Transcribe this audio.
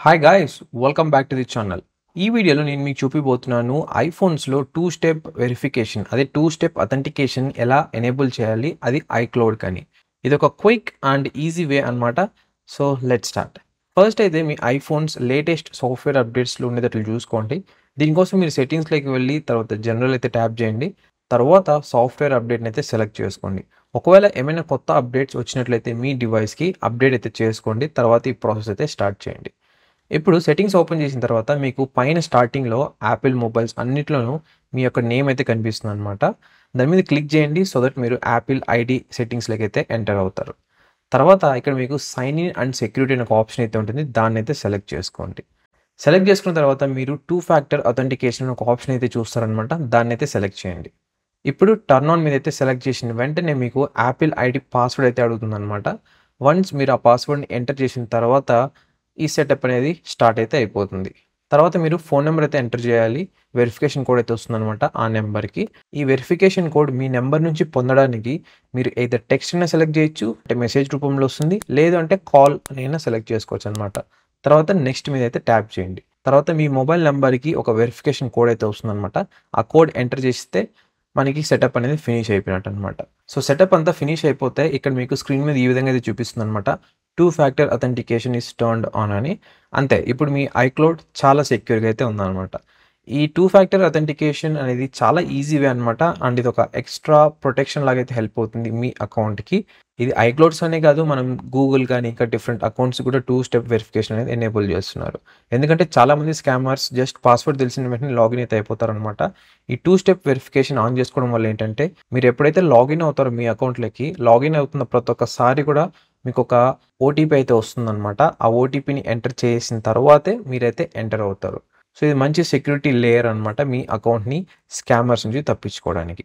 Hi guys, welcome back to the channel. ఈ వీడియోలో నేను మీకు చూపిపోతున్నాను ఐఫోన్స్లో టూ స్టెప్ వెరిఫికేషన్, అదే టూ స్టెప్ అథెంటికేషన్ ఎలా ఎనేబుల్ చేయాలి, అది ఐక్లౌడ్ కని. ఇది ఒక క్విక్ అండ్ ఈజీ వే అనమాట. So let start. ఫస్ట్ అయితే మీ ఐఫోన్స్ లేటెస్ట్ సాఫ్ట్వేర్ అప్డేట్స్లో ఉండేటట్లు చూసుకోండి. దీనికోసం మీరు సెట్టింగ్స్లోకి వెళ్ళి తర్వాత జనరల్ అయితే ట్యాప్ చేయండి. తర్వాత సాఫ్ట్వేర్ అప్డేట్ని అయితే సెలెక్ట్ చేసుకోండి. ఒకవేళ ఏమైనా కొత్త అప్డేట్స్ వచ్చినట్లయితే మీ డివైస్కి అప్డేట్ అయితే చేసుకోండి. తర్వాత ఈ ప్రాసెస్ అయితే స్టార్ట్ చేయండి. ఇప్పుడు సెట్టింగ్స్ ఓపెన్ చేసిన తర్వాత మీకు పైన స్టార్టింగ్లో యాపిల్ మొబైల్స్ అన్నిట్లోనూ మీ యొక్క నేమ్ అయితే కనిపిస్తుంది అనమాట. దాని మీద క్లిక్ చేయండి సో దట్ మీరు యాపిల్ ఐడి సెట్టింగ్స్లోకి అయితే ఎంటర్ అవుతారు. తర్వాత ఇక్కడ మీకు సైన్ ఇన్ అండ్ సెక్యూరిటీ అనే ఒక ఆప్షన్ అయితే ఉంటుంది, దాన్ని అయితే సెలెక్ట్ చేసుకోండి. సెలెక్ట్ చేసుకున్న తర్వాత మీరు టూ ఫ్యాక్టర్ అథెంటికేషన్ ఒక ఆప్షన్ అయితే చూస్తారనమాట, దాన్ని అయితే సెలెక్ట్ చేయండి. ఇప్పుడు టర్న్ ఆన్ మీద అయితే సెలెక్ట్ చేసిన వెంటనే మీకు యాపిల్ ఐడి పాస్వర్డ్ అయితే అడుగుతుందన్నమాట. వన్స్ మీరు ఆ పాస్వర్డ్ని ఎంటర్ చేసిన తర్వాత ఈ సెటప్ అనేది స్టార్ట్ అయితే అయిపోతుంది. తర్వాత మీరు ఫోన్ నెంబర్ అయితే ఎంటర్ చేయాలి. వెరిఫికేషన్ కోడ్ అయితే వస్తుందన్నమాట ఆ నెంబర్కి. ఈ వెరిఫికేషన్ కోడ్ మీ నెంబర్ నుంచి పొందడానికి మీరు ఏదైతే టెక్స్ట్ అయినా సెలెక్ట్ చేయొచ్చు, అంటే మెసేజ్ రూపంలో వస్తుంది, లేదు అంటే కాల్ అయినా సెలెక్ట్ చేసుకోవచ్చు అనమాట. తర్వాత నెక్స్ట్ మీద అయితే ట్యాప్ చేయండి. తర్వాత మీ మొబైల్ నెంబర్కి ఒక వెరిఫికేషన్ కోడ్ అయితే వస్తుందన్నమాట. ఆ కోడ్ ఎంటర్ చేస్తే మనకి సెటప్ అనేది ఫినిష్ అయిపోయినట్టు అనమాట. సో సెటప్ అంతా ఫినిష్ అయిపోతే ఇక్కడ మీకు స్క్రీన్ మీద ఈ విధంగా అయితే చూపిస్తుంది అనమాట, two factor authentication is turned on అని. అంతే, ఇప్పుడు మీ ఐక్లౌడ్ చాలా సెక్యూర్గా అయితే ఉందన్నమాట. ఈ టూ ఫ్యాక్టర్ అథెంటికేషన్ అనేది చాలా ఈజీ వే అనమాట. అండ్ ఇది ఒక ఎక్స్ట్రా ప్రొటెక్షన్ లాగా అయితే హెల్ప్ అవుతుంది మీ అకౌంట్కి. ఇది ఐక్లౌడ్స్ అనే కాదు, మనం గూగుల్ కానీ ఇంకా డిఫరెంట్ అకౌంట్స్ కూడా టూ స్టెప్ వెరిఫికేషన్ అనేది ఎనేబుల్ చేస్తున్నారు. ఎందుకంటే చాలామంది స్కామర్స్ జస్ట్ పాస్వర్డ్ తెలిసిన వెంటనే లాగిన్ అయితే అయిపోతారనమాట. ఈ టూ స్టెప్ వెరిఫికేషన్ ఆన్ చేసుకోవడం వల్ల ఏంటంటే మీరు ఎప్పుడైతే లాగిన్ అవుతారో మీ అకౌంట్లోకి, లాగిన్ అవుతున్న ప్రతి ఒక్కసారి కూడా మీకు ఒక ఓటీపీ అయితే వస్తుందన్నమాట. ఆ ఓటీపీని ఎంటర్ చేసిన తర్వాతే మీరైతే ఎంటర్ అవుతారు. సో ఇది మంచి సెక్యూరిటీ లేయర్ అనమాట మీ అకౌంట్ని స్కామర్స్ నుంచి తప్పించుకోవడానికి.